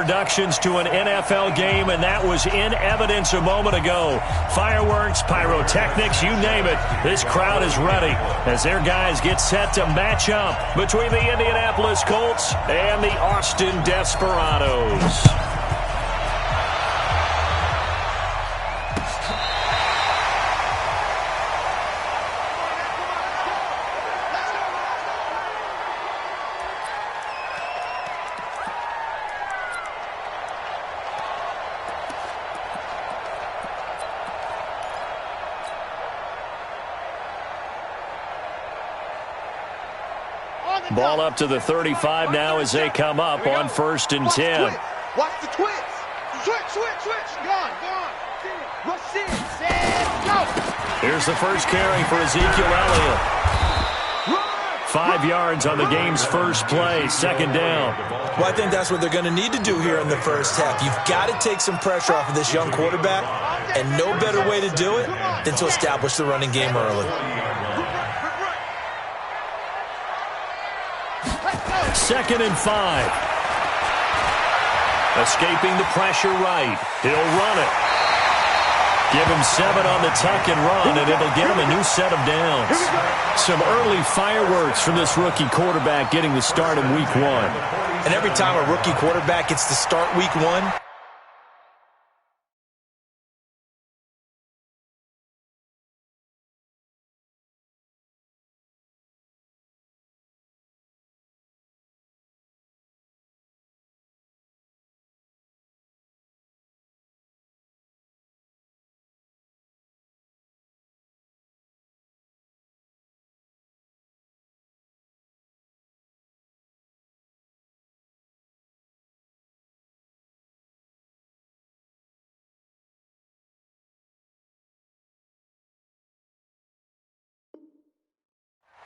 introductions to an NFL game, and that was in evidence a moment ago. Fireworks, pyrotechnics, you name it. This crowd is ready as their guys get set to match up between the Indianapolis Colts and the Austin Desperados. Ball up to the 35 now as they come up on 1st and 10. Watch the twist. Switch. Gone. Rush in. Go. Here's the first carry for Ezekiel Elliott. 5 yards on the game's first play, 2nd down. Well, I think that's what they're going to need to do here in the first half. You've got to take some pressure off of this young quarterback, and no better way to do it than to establish the running game early. 2nd and 5. Escaping the pressure right. He'll run it. Give him 7 on the tuck and run, and it'll get him a new set of downs. Some early fireworks from this rookie quarterback getting the start in week 1. And every time a rookie quarterback gets to start week 1,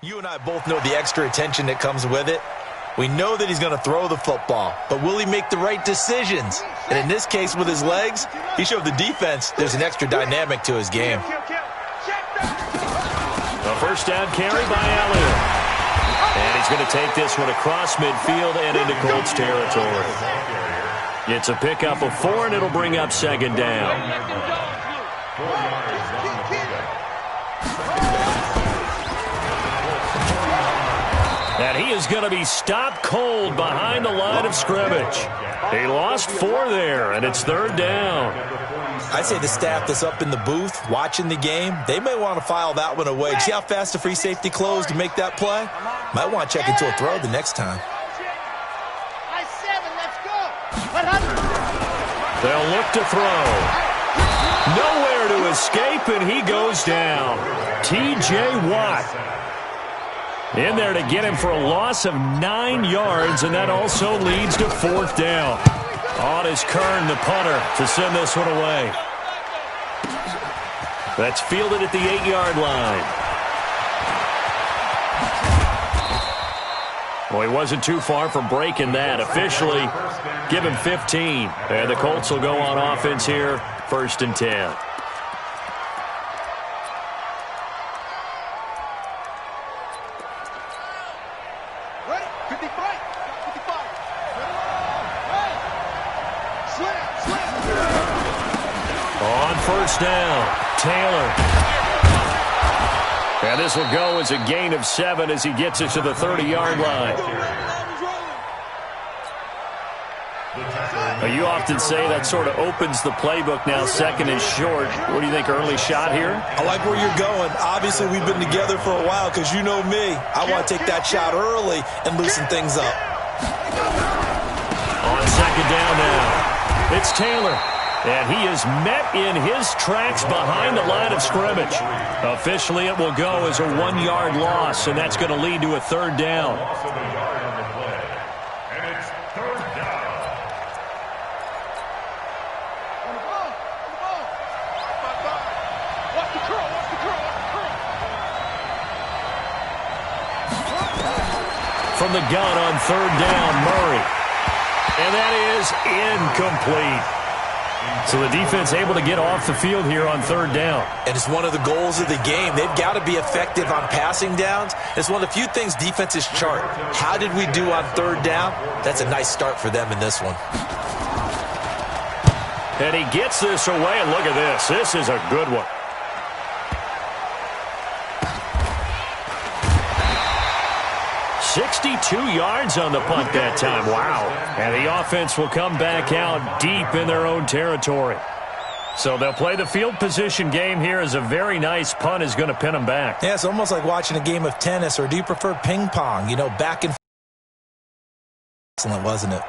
you and I both know the extra attention that comes with it. We know that he's going to throw the football, but will he make the right decisions? And in this case, with his legs, he showed the defense there's an extra dynamic to his game. A first down carry by Elliott. And he's going to take this one across midfield and into Colts territory. It's a pickup of 4, and it'll bring up 2nd down. And he is going to be stopped cold behind the line of scrimmage. He lost 4 there, and it's 3rd down. I'd say the staff that's up in the booth watching the game, they may want to file that one away. See how fast the free safety closed to make that play? Might want to check into a throw the next time. They'll look to throw. Nowhere to escape, and he goes down. T.J. Watt in there to get him for a loss of 9 yards, and that also leads to 4th down. On is Kern, the punter, to send this one away. That's fielded at the 8-yard line. Well, he wasn't too far from breaking that. Officially, give him 15. And the Colts will go on offense here, 1st and 10. On 1st down, Taylor. And this will go as a gain of 7 as he gets it to the 30-yard line. Now, you often say that sort of opens the playbook now, 2nd and short. What do you think, early shot here? I like where you're going. Obviously, we've been together for a while because you know me. I want to take that shot early and loosen things up. On 2nd down now, it's Taylor. And he is met in his tracks behind the line of scrimmage. Officially, it will go as a 1-yard loss, and that's going to lead to a 3rd down. From the gun on 3rd down, Murray. And that is incomplete. So the defense able to get off the field here on 3rd down. And it's one of the goals of the game. They've got to be effective on passing downs. It's one of the few things defenses chart. How did we do on 3rd down? That's a nice start for them in this one. And he gets this away, and look at this. This is a good one. "62 yards on the punt that time. Wow. And the offense will come back out deep in their own territory. So they'll play the field position game here as a very nice punt is going to pin them back. Yeah, it's almost like watching a game of tennis, or do you prefer ping pong? You know, back and forth. Excellent, wasn't it?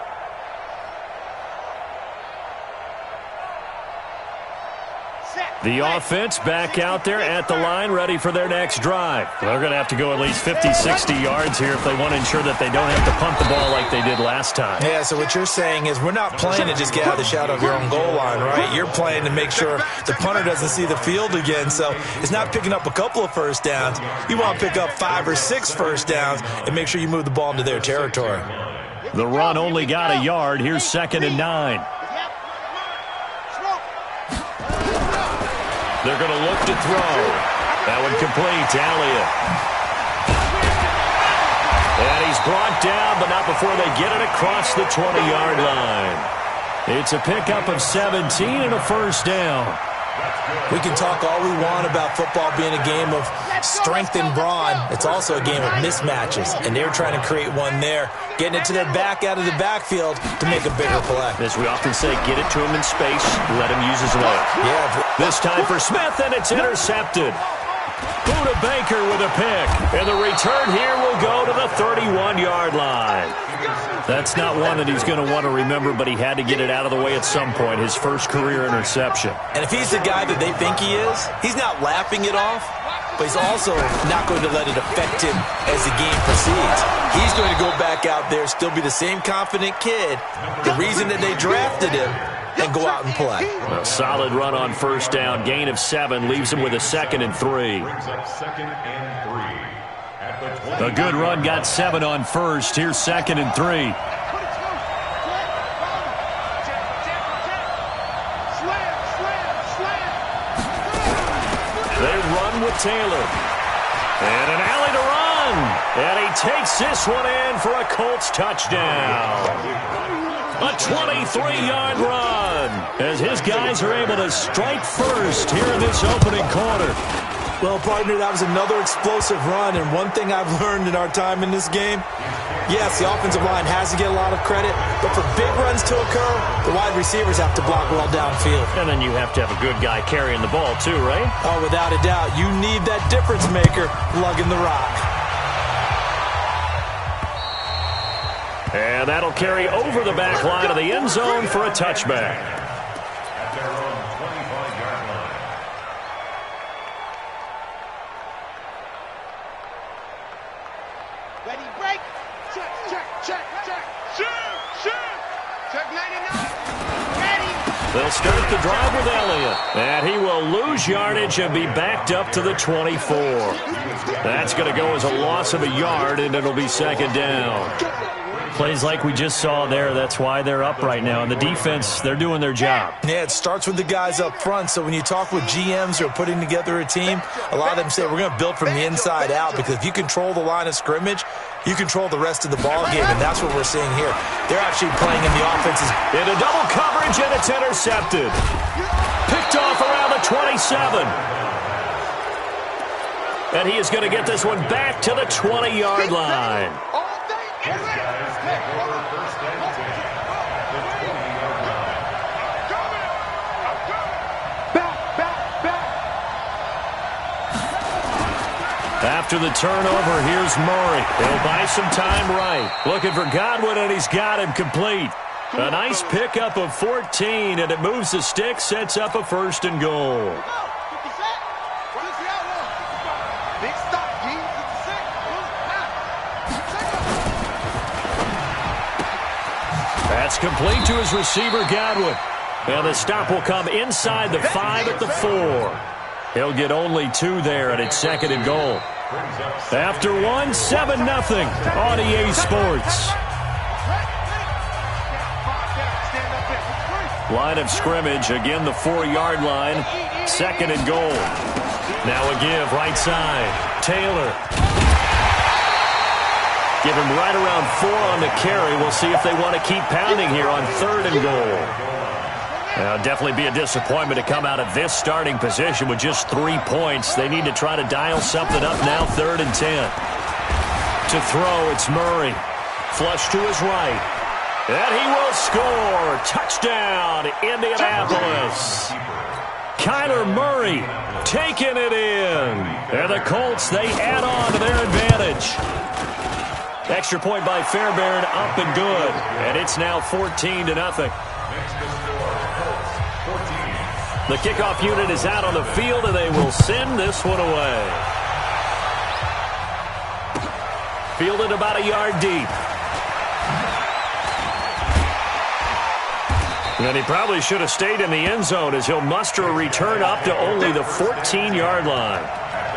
The offense back out there at the line, ready for their next drive. They're going to have to go at least 50, 60 yards here if they want to ensure that they don't have to punt the ball like they did last time. Yeah, so what you're saying is we're not playing to just get out of the shadow of your own goal line, right? You're playing to make sure the punter doesn't see the field again. So it's not picking up a couple of first downs. You want to pick up 5 or 6 first downs and make sure you move the ball into their territory. The run only got a yard. Here's 2nd and 9. They're going to look to throw. That one complete to Elliott. And he's brought down, but not before they get it across the 20-yard line. It's a pickup of 17 and a first down. We can talk all we want about football being a game of strength and brawn. It's also a game of mismatches, and they're trying to create one there, getting it to their back out of the backfield to make a bigger play. As we often say, get it to him in space, let him use his leg. Yeah. This time for Smith, and it's intercepted. Buda Baker with a pick, and the return here will go to the 31-yard line. That's not one that he's going to want to remember, but he had to get it out of the way at some point, his first career interception. And if he's the guy that they think he is, he's not laughing it off, but he's also not going to let it affect him as the game proceeds. He's going to go back out there, still be the same confident kid, the reason that they drafted him, and go out and play. A solid run on first down, gain of 7, leaves him with a 2nd and 3. A good run got 7 on first. Here's 2nd and 3. They run with Taylor. And an alley to run. And he takes this one in for a Colts touchdown. A 23-yard run as his guys are able to strike first here in this opening quarter. Well, partner, that was another explosive run, and one thing I've learned in our time in this game, yes, the offensive line has to get a lot of credit, but for big runs to occur, the wide receivers have to block well downfield. And then you have to have a good guy carrying the ball too, right? Oh, without a doubt. You need that difference maker lugging the rock. And that'll carry over the back line of the end zone for a touchback. Ready, break. Check, check, check, check. Shoot, shoot. Check 99. Ready. They'll start the drive with Elliott. And he will lose yardage and be backed up to the 24. That's going to go as a loss of a yard, and it'll be 2nd down. Plays like we just saw there, that's why they're up right now. And the defense, they're doing their job. Yeah, it starts with the guys up front. So when you talk with GMs who are putting together a team, a lot of them say we're going to build from the inside out, because if you control the line of scrimmage, you control the rest of the ball game, and that's what we're seeing here. They're actually playing in the offense's. Into double coverage, and it's intercepted. Picked off around the 27. And he is going to get this one back to the 20-yard line. After the turnover, here's Murray. He'll buy some time right. Looking for Godwin, and he's got him complete. A nice pickup of 14, and it moves the stick, sets up a 1st and goal. That's complete to his receiver, Godwin. And the stop will come inside the 5 at the 4. He'll get only 2 there, and it's 2nd and goal. After 1, 7-0 on EA Sports. Line of scrimmage, again the 4-yard line, 2nd and goal. Now a give, right side. Taylor. Give him right around 4 on the carry. We'll see if they want to keep pounding here on 3rd and goal. Definitely be a disappointment to come out of this starting position with just 3 points. They need to try to dial something up now, 3rd and 10. To throw, it's Murray. Flush to his right. And he will score. Touchdown, Indianapolis. Kyler Murray taking it in. And the Colts, they add on to their advantage. Extra point by Fairbairn, up and good. And it's now 14-0. The kickoff unit is out on the field, and they will send this one away. Fielded about a yard deep. And he probably should have stayed in the end zone as he'll muster a return up to only the 14-yard line.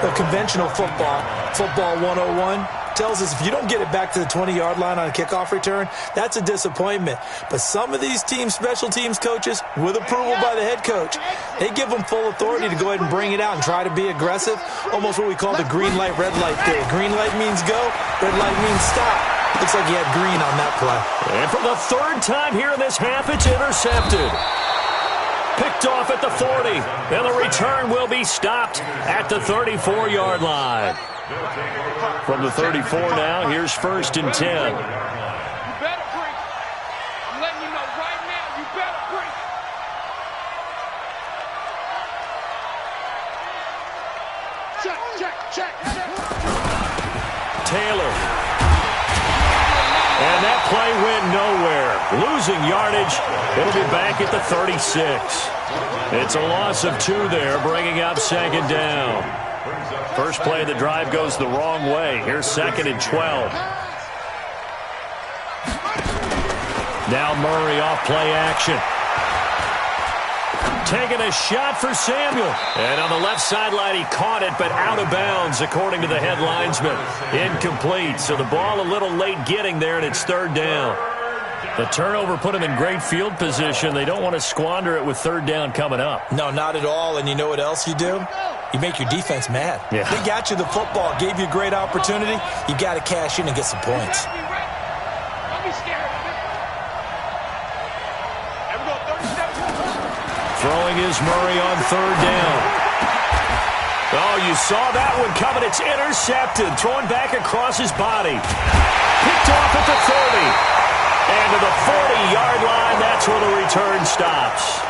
Well, conventional football 101, tells us if you don't get it back to the 20-yard line on a kickoff return, that's a disappointment. But some of these teams, special teams coaches, with approval by the head coach, they give them full authority to go ahead and bring it out and try to be aggressive, almost what we call the green light, red light theory. Green light means go, red light means stop. Looks like he had green on that play. And for the 3rd time here in this half, it's intercepted. Picked off at the 40, and the return will be stopped at the 34-yard line. From the 34 now, here's 1st and 10. You better break. I'm letting you know right now, you better break. Check. Taylor. And that play went nowhere. Losing yardage. It'll be back at the 36. It's a loss of 2 there, bringing up 2nd down. First play of the drive goes the wrong way. Here's 2nd and 12. Now Murray off play action. Taking a shot for Samuel. And on the left sideline, he caught it, but out of bounds, according to the head linesman. Incomplete. So the ball a little late getting there, and it's 3rd down. The turnover put him in great field position. They don't want to squander it with 3rd down coming up. No, not at all. And you know what else you do? You make your defense mad. Yeah. They got you the football, gave you a great opportunity. You got to cash in and get some points. Don't be scared. There we go, 37. Throwing is Murray on 3rd down. Oh, you saw that one coming. It's intercepted. Thrown back across his body. Picked off at the 30. And to the 40-yard line, that's where the return stops.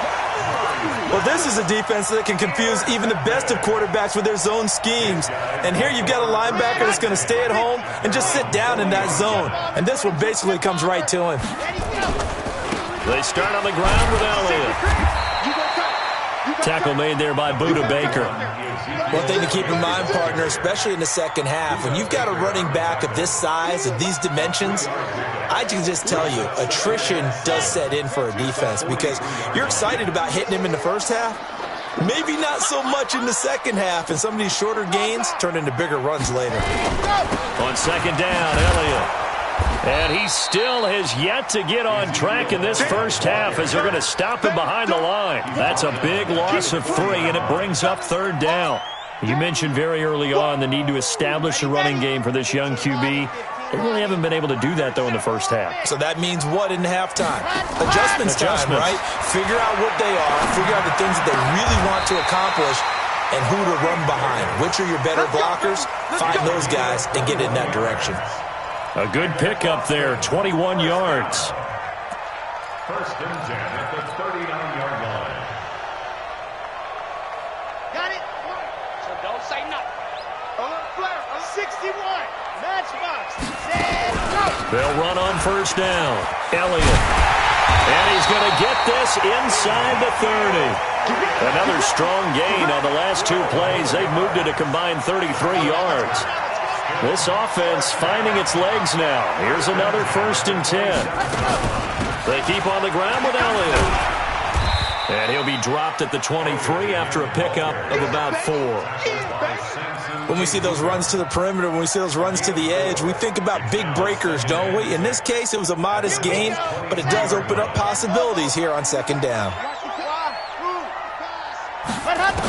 Well, this is a defense that can confuse even the best of quarterbacks with their zone schemes. And here you've got a linebacker that's going to stay at home and just sit down in that zone. And this one basically comes right to him. They start on the ground with Elliott. Tackle made there by Buda Baker. One thing to keep in mind, partner, especially in the second half, when you've got a running back of this size, of these dimensions, I can just tell you, attrition does set in for a defense because you're excited about hitting him in the first half. Maybe not so much in the second half, and some of these shorter gains turn into bigger runs later. On 2nd down, Elliott. And he still has yet to get on track in this first half as they're going to stop him behind the line. That's a big loss of 3, and it brings up 3rd down. You mentioned very early on the need to establish a running game for this young QB. They really haven't been able to do that, though, in the first half. So that means what in halftime? Adjustments time, right? Figure out what they are, figure out the things that they really want to accomplish, and who to run behind. Which are your better blockers? Find those guys and get in that direction. A good pickup there, 21 yards. 1st and 10 at the 39-yard line. Got it? So don't say nothing. Flair, 61. Matchbox. Set, go. They'll run on 1st down. Elliott. And he's going to get this inside the 30. Another strong gain on the last 2 plays. They've moved it a combined 33 yards. This offense finding its legs now. Here's another 1st and 10. They keep on the ground with Elliott. And he'll be dropped at the 23 after a pickup of about 4. When we see those runs to the perimeter, when we see those runs to the edge, we think about big breakers, don't we? In this case, it was a modest gain, but it does open up possibilities here on 2nd down.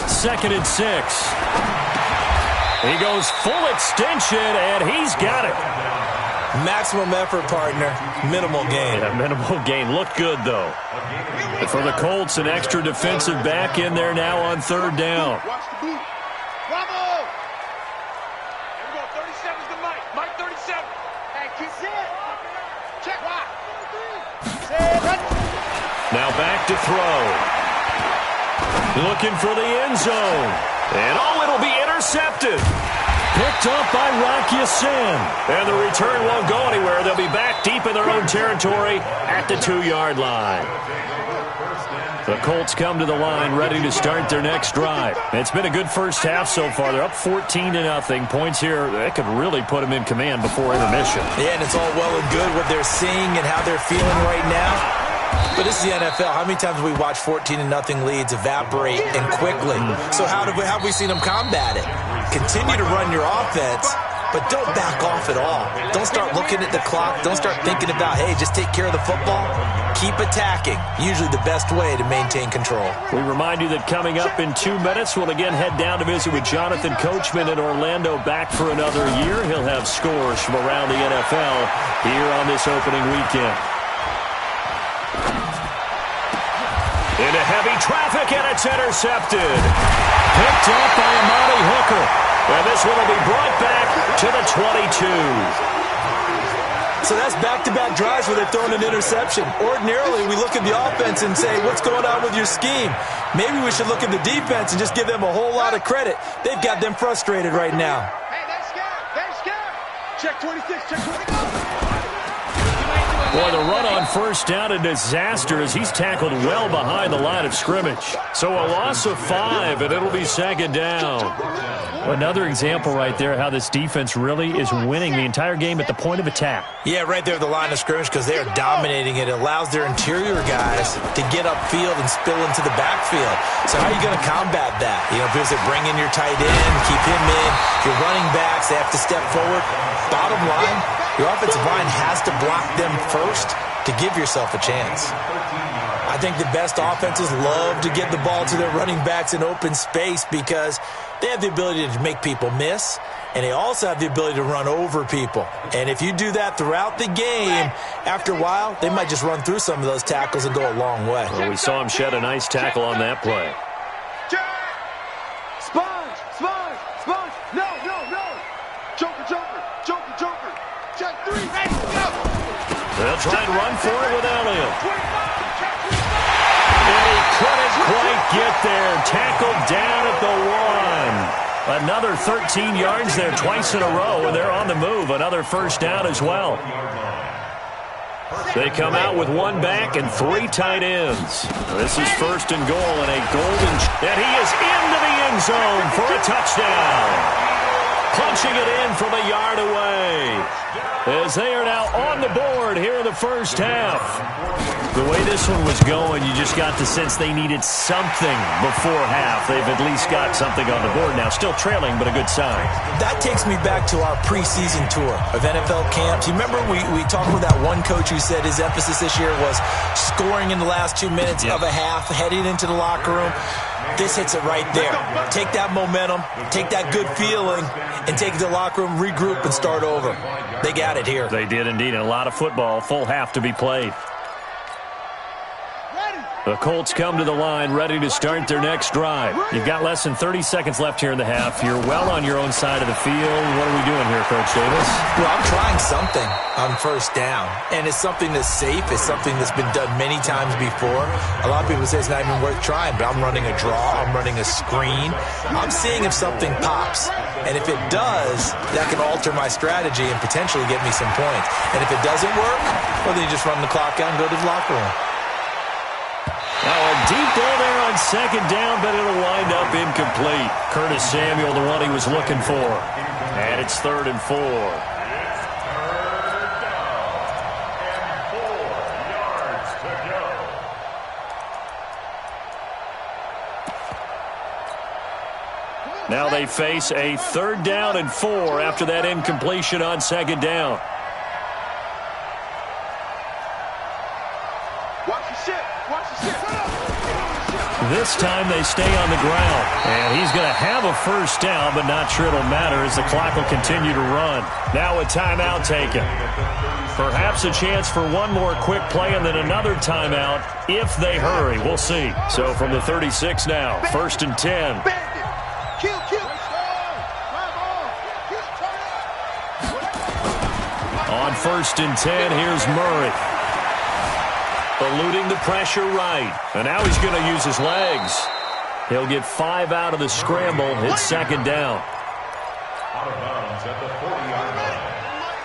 2nd and 6. He goes full extension, and he's got it. Maximum effort, partner. Minimal gain. Yeah, minimal gain. Looked good, though. For the Colts, an extra defensive back in there now on third down. Watch the boot. Bravo! Here we go. 37's the Mike. Mike 37. Hey, keep it. Check. Why? Now back to throw. Looking for the end zone. And it'll be intercepted. Picked up by Rocky Sin. And the return won't go anywhere. They'll be back deep in their own territory at the 2-yard line. The Colts come to the line ready to start their next drive. It's been a good first half so far. They're up 14-0. Points here, that could really put them in command before intermission. Yeah, and it's all well and good what they're seeing and how they're feeling right now. But this is the NFL. How many times have we watched 14-0 leads evaporate and quickly? So how have we seen them combat it? Continue to run your offense, but don't back off at all. Don't start looking at the clock. Don't start thinking about, hey, just take care of the football. Keep attacking. Usually the best way to maintain control. We remind you that coming up in 2 minutes, we'll again head down to visit with Jonathan Coachman in Orlando, back for another year. He'll have scores from around the NFL here on this opening weekend. Into heavy traffic, and it's intercepted. Picked up by Amani Hooker. And this one will be brought back to the 22. So that's back-to-back drives where they've thrown an interception. Ordinarily, we look at the offense and say, what's going on with your scheme? Maybe we should look at the defense and just give them a whole lot of credit. They've got them frustrated right now. Hey, they're scared. They're scared. Check 26. Check 26. Boy, the run on first down, a disaster as he's tackled well behind the line of scrimmage. So a loss of 5, and it'll be second down. Another example right there how this defense really is winning the entire game at the point of attack. Yeah, right there at the line of scrimmage because they are dominating it. It allows their interior guys to get upfield and spill into the backfield. So how are you going to combat that? You know, because they bring in your tight end, keep him in. Your running backs, they have to step forward. Bottom line, your offensive line has to block them first to give yourself a chance. I think the best offenses love to get the ball to their running backs in open space because they have the ability to make people miss, and they also have the ability to run over people. And if you do that throughout the game, after a while, they might just run through some of those tackles and go a long way. Well, we saw him shed a nice tackle on that play. Sponge! Sponge! Sponge! No! No! No! Joker! Joker! Joker! Joker! Check 3! Ready! Go! They'll try and run for it with Elliott. And he couldn't quite get there. Tackled down at the 1. Another 13 yards there twice in a row, and they're on the move. Another first down as well. They come out with one back and 3 tight ends. This is first and goal and a golden... And he is into the end zone for a touchdown. Punching it in from a yard away. As they are now on the board here in the first half. The way this one was going, you just got the sense they needed something before half. They've at least got something on the board now. Still trailing, but a good sign. That takes me back to our preseason tour of NFL camps. You remember we talked with that one coach who said his emphasis this year was scoring in the last 2 minutes of a half, heading into the locker room. This hits it right there. Take that momentum, take that good feeling, and take it to the locker room, regroup, and start over. They got it here. They did indeed, and a lot of football, full half to be played. The Colts come to the line ready to start their next drive. You've got less than 30 seconds left here in the half. You're well on your own side of the field. What are we doing here, Coach Davis? Well, I'm trying something on first down, and it's something that's safe. It's something that's been done many times before. A lot of people say it's not even worth trying, but I'm running a draw. I'm running a screen. I'm seeing if something pops, and if it does, that can alter my strategy and potentially get me some points. And if it doesn't work, well, then you just run the clock out and go to the locker room. Now a deep ball there on second down, but it'll wind up incomplete. Curtis Samuel, the one he was looking for. And it's 3rd and 4. Now they face a 3rd down and 4 after that incompletion on second down. This time they stay on the ground. And he's going to have a first down, but not sure it'll matter as the clock will continue to run. Now a timeout taken. Perhaps a chance for one more quick play and then another timeout if they hurry. We'll see. So from the 36 now, 1st and 10. On 1st and 10, here's Murray. Eluding the pressure right. And now he's going to use his legs. He'll get 5 out of the scramble. It's 2nd down. Out of bounds at the 40-yard line.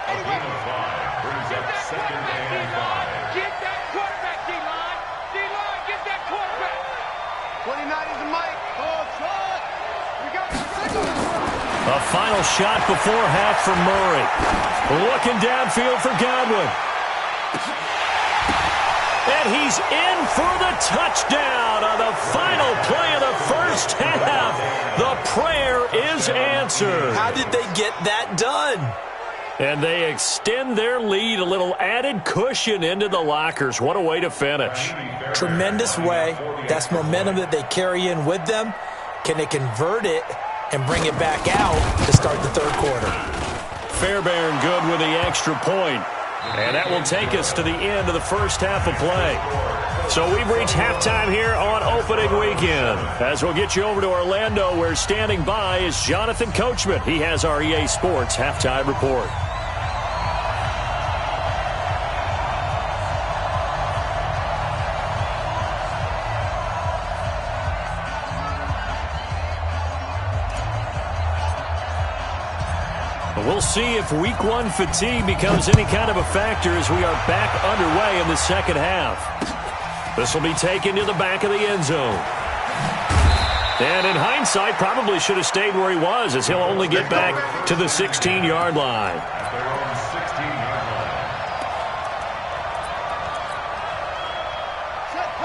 A gain of 5 brings up 2nd and 5. Get that quarterback, D-line. D-line, get that quarterback. 29 is the mic. Oh, shot. We got the second. A final shot before half for Murray. Looking downfield for Godwin. And he's in for the touchdown on the final play of the first half. The prayer is answered. How did they get that done? And they extend their lead, a little added cushion into the lockers. What a way to finish. Tremendous way. That's momentum that they carry in with them. Can they convert it and bring it back out to start the 3rd quarter? Fairbairn good with the extra point. And that will take us to the end of the first half of play. So we've reached halftime here on opening weekend. As we'll get you over to Orlando, where standing by is Jonathan Coachman. He has our EA Sports halftime report. We'll see if week 1 fatigue becomes any kind of a factor as we are back underway in the second half. This will be taken to the back of the end zone. And in hindsight, probably should have stayed where he was, as he'll only get back to the 16-yard line.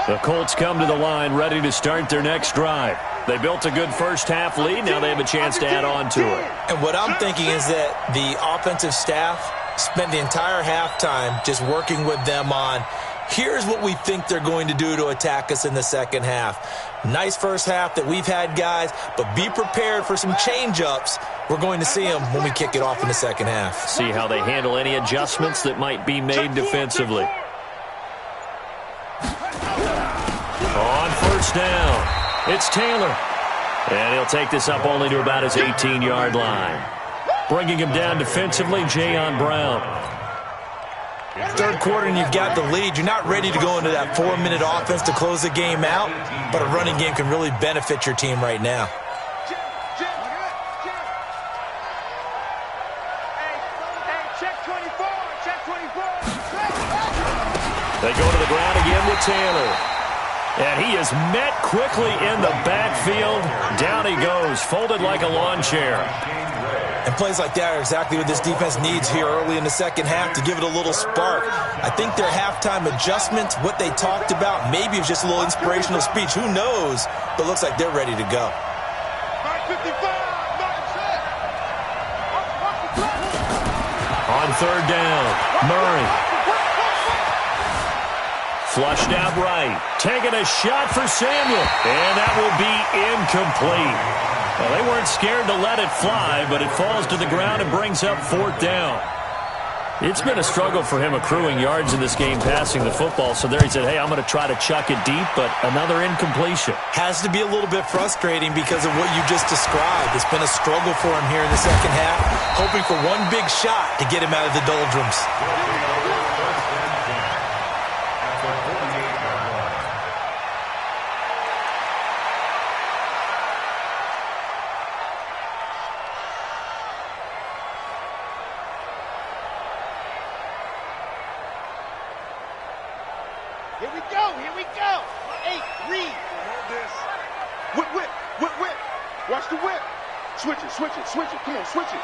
The Colts come to the line ready to start their next drive. They built a good first half lead. Now they have a chance to add on to it. And what I'm thinking is that the offensive staff spent the entire halftime just working with them on, here's what we think they're going to do to attack us in the second half. Nice first half that we've had, guys, but be prepared for some change-ups. We're going to see them when we kick it off in the second half. See how they handle any adjustments that might be made defensively. On 1st down. It's Taylor, and he'll take this up only to about his 18-yard line. Bringing him down defensively, Jayon Brown. 3rd quarter and you've got the lead. You're not ready to go into that 4-minute offense to close the game out, but a running game can really benefit your team right now. Check 24, check 24. They go to the ground again with Taylor. And he is met quickly in the backfield. Down he goes, folded like a lawn chair. And plays like that are exactly what this defense needs here early in the second half to give it a little spark. I think their halftime adjustments, what they talked about, maybe it's just a little inspirational speech. Who knows? But looks like they're ready to go. On 3rd down, Murray. Flushed out right. Taking a shot for Samuel. And that will be incomplete. Well, they weren't scared to let it fly, but it falls to the ground and brings up 4th down. It's been a struggle for him accruing yards in this game passing the football. So there he said, hey, I'm going to try to chuck it deep, but another incompletion. Has to be a little bit frustrating because of what you just described. It's been a struggle for him here in the second half, hoping for one big shot to get him out of the doldrums. Here we go, here we go. 8, read. Hold this. Whip, whip, whip, whip. Watch the whip. Switch it, switch it, switch it. Come on, switch it.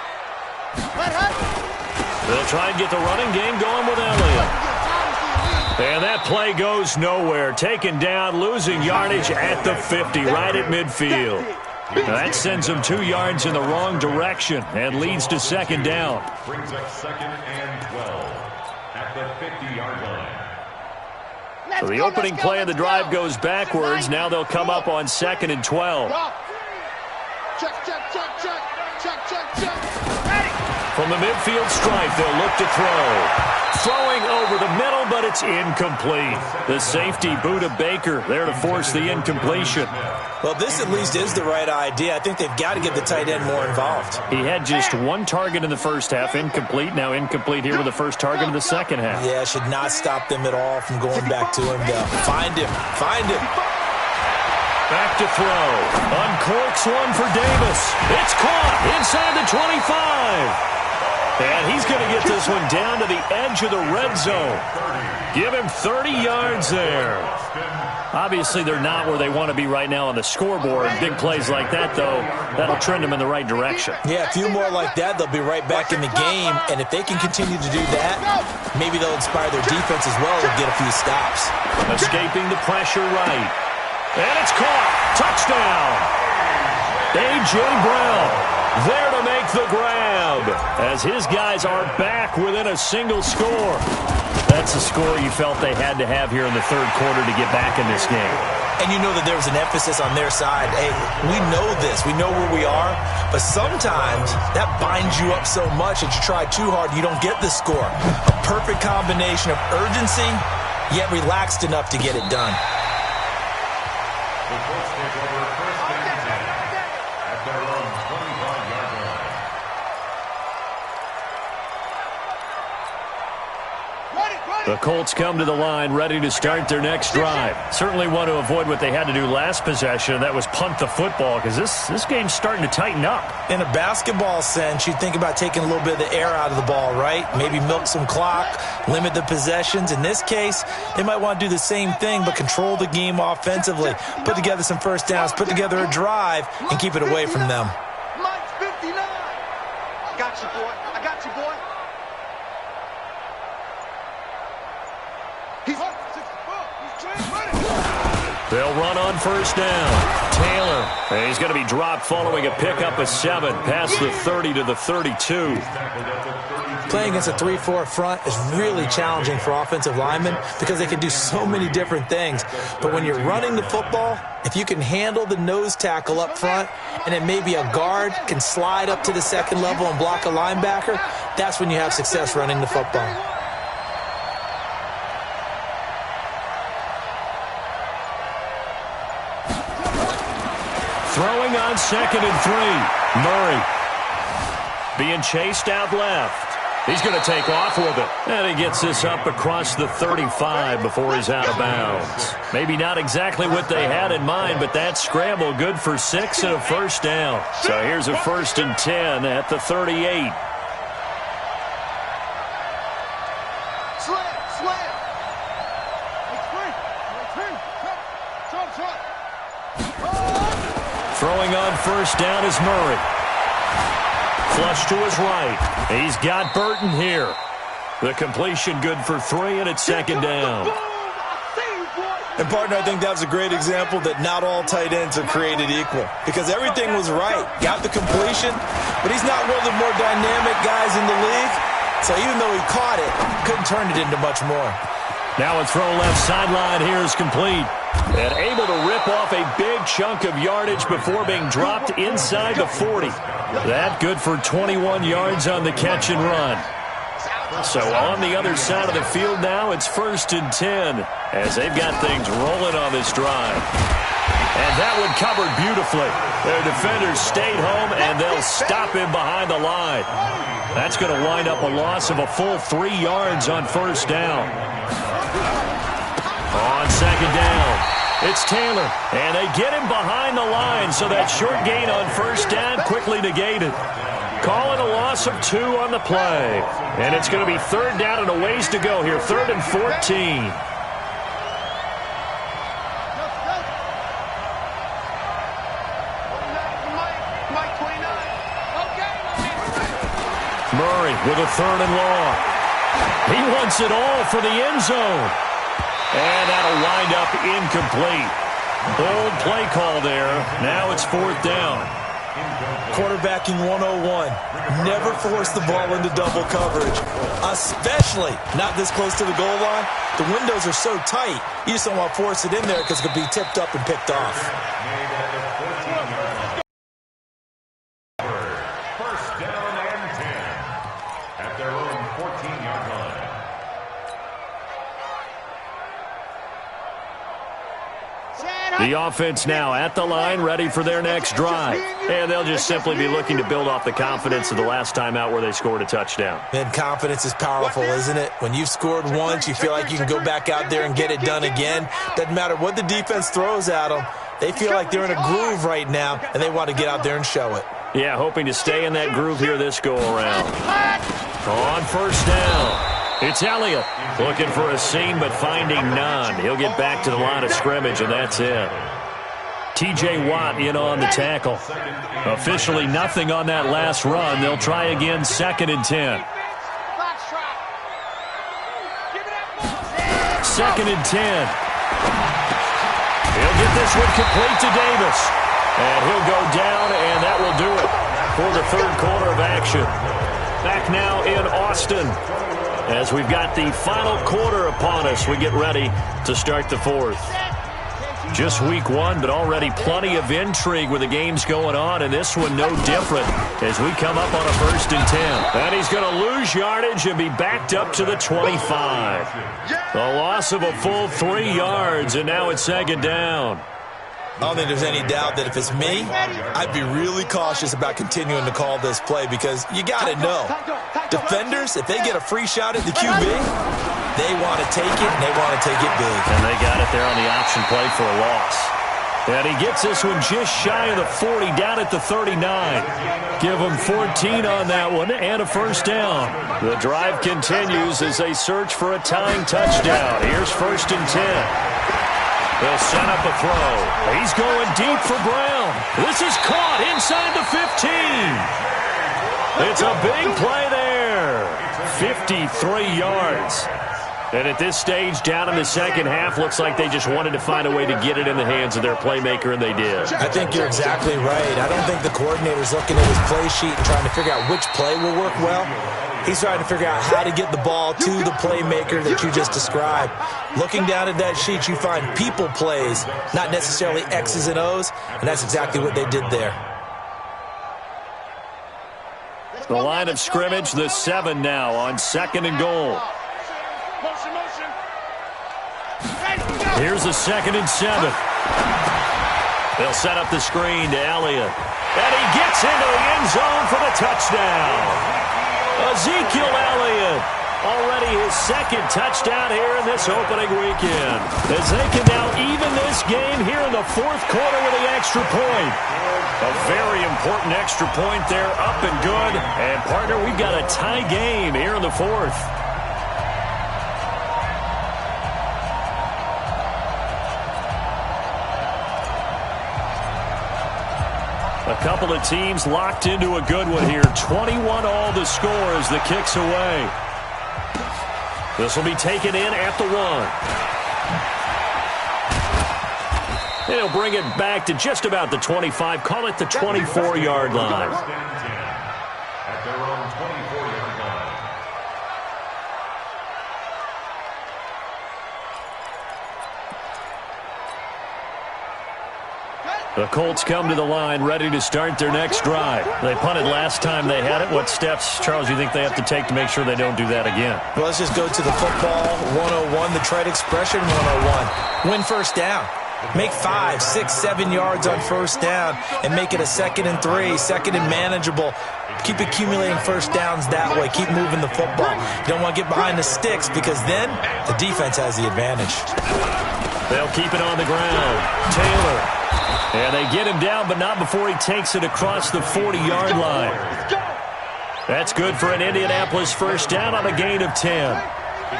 Right, right. They'll try and get the running game going with Elliott. And that play goes nowhere. Taken down, losing yardage at the 50, right at midfield. Now that sends them 2 yards in the wrong direction and leads to 2nd down. Brings up 2nd and 12 at the 50-yard line. So the opening play of the drive goes backwards. Now they'll come up on 2nd and 12. Check, check, check, check. Check, check, check. Ready. From the midfield stripe, they'll look to throw. Throwing over the middle, but it's incomplete. The safety, Buda Baker, there to force the incompletion. Well, this at least is the right idea. I think they've got to get the tight end more involved. He had just one target in the first half, incomplete. Now incomplete here with the first target in the second half. Yeah, should not stop them at all from going back to him, though. Find him. Find him. Back to throw. Uncorks one for Davis. It's caught inside the 25. And he's going to get this one down to the edge of the red zone. Give him 30 yards there. Obviously, they're not where they want to be right now on the scoreboard. Big plays like that, though, that'll trend them in the right direction. Yeah, a few more like that, they'll be right back in the game. And if they can continue to do that, maybe they'll inspire their defense as well and get a few stops. Escaping the pressure right. And it's caught. Touchdown. A.J. Brown there to make the grab as his guys are back within a single score. That's a score you felt they had to have here in the third quarter to get back in this game. And you know that there was an emphasis on their side. Hey, we know this. We know where we are. But sometimes that binds you up so much that you try too hard, you don't get the score. A perfect combination of urgency, yet relaxed enough to get it done. The Colts take over first and 10 at their own 25-yard line. The Colts come to the line ready to start their next drive. Certainly want to avoid what they had to do last possession. That was punt the football because this game's starting to tighten up. In a basketball sense, you think about taking a little bit of the air out of the ball, right? Maybe milk some clock, limit the possessions. In this case, they might want to do the same thing but control the game offensively. Put together some first downs, put together a drive, and keep it away from them. Mike's 59. I got you, boy. I got you, boy. They'll run on first down. Taylor, and he's going to be dropped following a pickup of 7 past the 30 to the 32. Playing against a 3-4 front is really challenging for offensive linemen because they can do so many different things. But when you're running the football, if you can handle the nose tackle up front and then maybe a guard can slide up to the second level and block a linebacker, that's when you have success running the football. Throwing on 2nd and 3. Murray being chased out left. He's going to take off with it. And he gets this up across the 35 before he's out of bounds. Maybe not exactly what they had in mind, but that scramble good for 6 and a first down. So here's a 1st and 10 at the 38. Throwing on first down is Murray. Flush to his right. He's got Burton here. The completion good for 3, and it's 2nd down. And, partner, I think that was a great example that not all tight ends are created equal because everything was right. Got the completion, but he's not one of the more dynamic guys in the league. So even though he caught it, couldn't turn it into much more. Now a throw left sideline here is complete. And able to rip off a big chunk of yardage before being dropped inside the 40. That good for 21 yards on the catch and run. So on the other side of the field now, it's 1st and 10 as they've got things rolling on this drive. And that one covered beautifully. Their defenders stayed home, and they'll stop him behind the line. That's going to wind up a loss of a full 3 yards on first down. On 2nd down, it's Taylor, and they get him behind the line, so that short gain on first down quickly negated. Calling a loss of 2 on the play, and it's going to be 3rd down and a ways to go here, 3rd and 14. Murray with a 3rd and long. He wants it all for the end zone. And that'll wind up incomplete. Bold play call there. Now it's 4th down. Quarterbacking 101. Never force the ball into double coverage, especially not this close to the goal line. The windows are so tight, you just don't want to force it in there because it could be tipped up and picked off. First down and 10 at their own 14-yard line. The offense now at the line, ready for their next drive. And they'll just simply be looking to build off the confidence of the last time out where they scored a touchdown. And confidence is powerful, isn't it? When you've scored once, you feel like you can go back out there and get it done again. Doesn't matter what the defense throws at them. They feel like they're in a groove right now, and they want to get out there and show it. Yeah, hoping to stay in that groove here this go-around. On first down. It's Elliott looking for a seam but finding none. He'll get back to the line of scrimmage, and that's it. T.J. Watt in on the tackle. Officially nothing on that last run. They'll try again, 2nd and 10. 2nd and 10. He'll get this one complete to Davis. And he'll go down, and that will do it for the third quarter of action. Back now in Austin. As we've got the final quarter upon us, we get ready to start the fourth. Just week one, but already plenty of intrigue with the games going on, and this one no different as we come up on a 1st and 10. And he's going to lose yardage and be backed up to the 25. The loss of a full 3 yards, and now it's 2nd down. I don't think there's any doubt that if it's me, I'd be really cautious about continuing to call this play because you got to know, defenders, if they get a free shot at the QB, they want to take it, and they want to take it big. And they got it there on the option play for a loss. And he gets this one just shy of the 40, down at the 39. Give them 14 on that one and a 1st down. The drive continues as they search for a tying touchdown. Here's 1st and 10. They'll set up a throw. He's going deep for Brown. This is caught inside the 15. It's a big play there. 53 yards. And at this stage, down in the second half, looks like they just wanted to find a way to get it in the hands of their playmaker, and they did. I think you're exactly right. I don't think the coordinator's looking at his play sheet and trying to figure out which play will work well. He's trying to figure out how to get the ball to the playmaker that you just described. Looking down at that sheet, you find people plays, not necessarily X's and O's, and that's exactly what they did there. The line of scrimmage, the 7 now on 2nd and goal. Here's a 2nd and 7. They'll set up the screen to Elliott. And he gets into the end zone for the touchdown. Ezekiel Elliott, already his 2nd touchdown here in this opening weekend. As they can now even this game here in the 4th quarter with the extra point. A very important extra point there, up and good. And, partner, we've got a tie game here in the 4th. A couple of teams locked into a good one here. 21 all the score as the kick's away. This will be taken in at the 1. They'll bring it back to just about the 25. Call it the 24-yard line. At their own 24-yard line. The Colts come to the line ready to start their next drive. They punted last time they had it. What steps, Charles, do you think they have to take to make sure they don't do that again? Well, let's just go to the football 101, the trade expression 101. Win 1st down. Make 5, 6, 7 yards on 1st down and make it a 2nd and 3, 2nd and manageable. Keep accumulating 1st downs that way. Keep moving the football. You don't want to get behind the sticks because then the defense has the advantage. They'll keep it on the ground. Taylor. And they get him down, but not before he takes it across the 40-yard line. That's good for an Indianapolis 1st down on a gain of 10.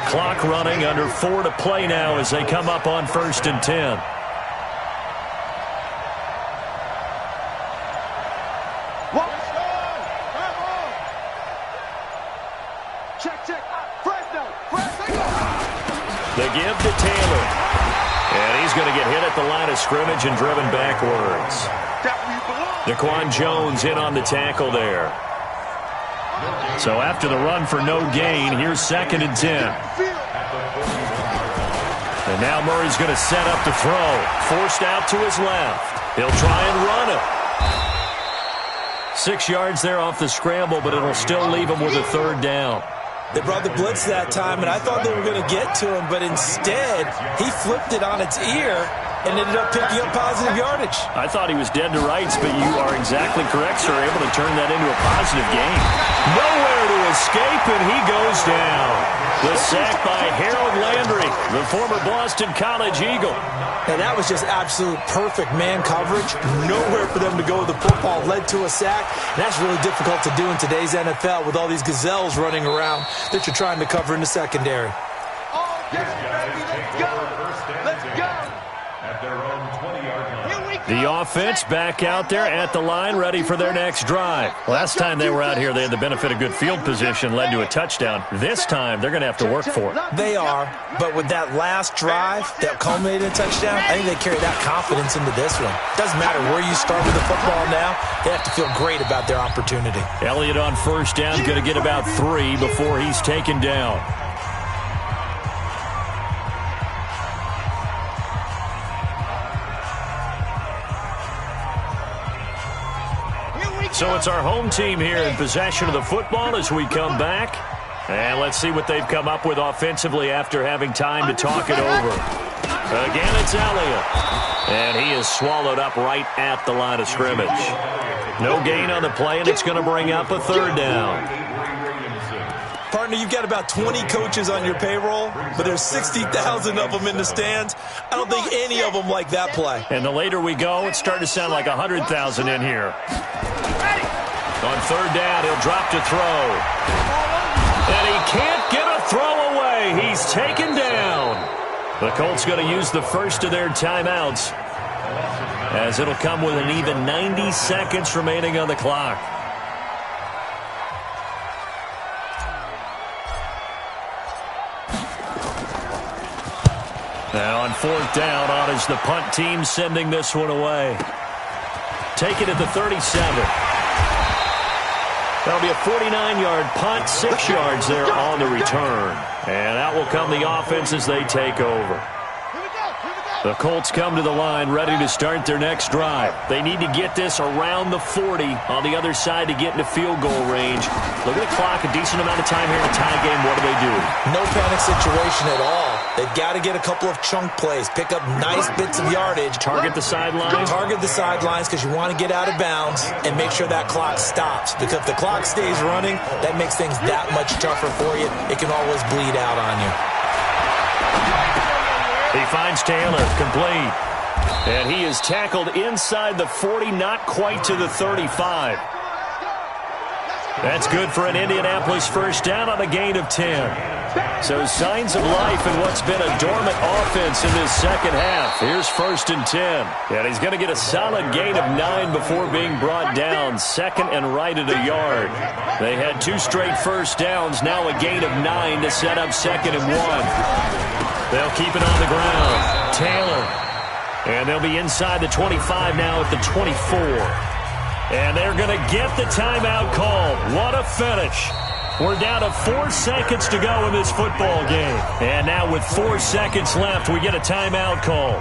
Clock running, under 4 to play now as they come up on 1st and 10. The give to Taylor. And he's going to get hit at the line of scrimmage and driven backwards. Daquan Jones in on the tackle there. So after the run for no gain, here's 2nd and 10. And now Murray's going to set up to throw. Forced out to his left. He'll try and run it. 6 yards there off the scramble, but it'll still leave him with a 3rd down. They brought the blitz that time, and I thought they were going to get to him, but instead, he flipped it on its ear and ended up picking up positive yardage. I thought he was dead to rights, but you are exactly correct, sir. Able to turn that into a positive gain. Nowhere to escape, and he goes down. The sack by Harold Landry, the former Boston College Eagle. And that was just absolute perfect man coverage. Nowhere for them to go with the football. Led to a sack. And that's really difficult to do in today's NFL with all ththese gazelles running around that you're trying to cover in the secondary. Let's go. At their own 20-yard line. The offense back out there at the line, ready for their next drive. Last time they were out here, they had the benefit of good field position, led to a touchdown. This time, they're going to have to work for it. They are, but with that last drive that culminated in a touchdown, I think they carry that confidence into this one. Doesn't matter where you start with the football now, they have to feel great about their opportunity. Elliott on 1st down, going to get about 3 before he's taken down. So it's our home team here in possession of the football as we come back. And let's see what they've come up with offensively after having time to talk it over. Again, it's Elliott. And he is swallowed up right at the line of scrimmage. No gain on the play, and it's going to bring up a 3rd down. Partner, you've got about 20 coaches on your payroll, but there's 60,000 of them in the stands. I don't think any of them like that play. And the later we go, it's starting to sound like 100,000 in here. On 3rd down, he'll drop to throw. And he can't get a throw away. He's taken down. The Colts going to use the first of their timeouts, as it'll come with an even 90 seconds remaining on the clock. Now on 4th down, on is the punt team sending this one away. Take it at the 37. That'll be a 49-yard punt, 6 yards there on the return. And out will come the offense as they take over. The Colts come to the line ready to start their next drive. They need to get this around the 40 on the other side to get into field goal range. Look at the clock, a decent amount of time here in a tie game. What do? No panic situation at all. They've got to get a couple of chunk plays, pick up nice bits of yardage. Target the sidelines. Target the sidelines because you want to get out of bounds and make sure that clock stops. Because if the clock stays running, that makes things that much tougher for you. It can always bleed out on you. He finds Taylor, complete. And he is tackled inside the 40, not quite to the 35. That's good for an Indianapolis 1st down on a gain of 10. So signs of life in what's been a dormant offense in this second half. Here's 1st and 10. And he's going to get a solid gain of 9 before being brought down. 2nd and right at a yard. They had 2 straight 1st downs. Now a gain of 9 to set up 2nd and 1. They'll keep it on the ground. Taylor. And they'll be inside the 25 now at the 24. And they're going to get the timeout called. What a finish. We're down to 4 seconds to go in this football game. And now with 4 seconds left, we get a timeout call.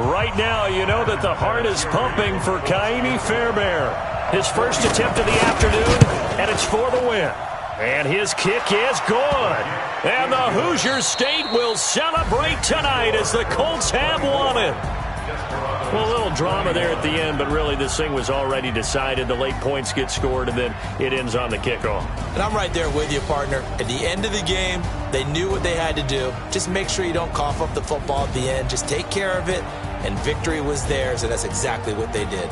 Right now, you know that the heart is pumping for Kaimi Fairbairn. His first attempt of the afternoon, and it's for the win. And his kick is good. And the Hoosier State will celebrate tonight as the Colts have won it. Well, a little drama there at the end, but really this thing was already decided. The late points get scored, and then it ends on the kickoff. And I'm right there with you, partner. At the end of the game, they knew what they had to do. Just make sure you don't cough up the football at the end. Just take care of it, and victory was theirs, and that's exactly what they did.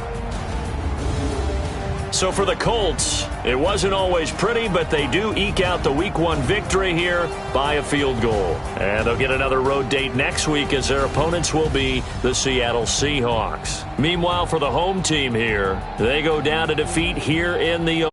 So for the Colts, it wasn't always pretty, but they do eke out the Week 1 victory here by a field goal. And they'll get another road date next week as their opponents will be the Seattle Seahawks. Meanwhile, for the home team here, they go down to defeat here in the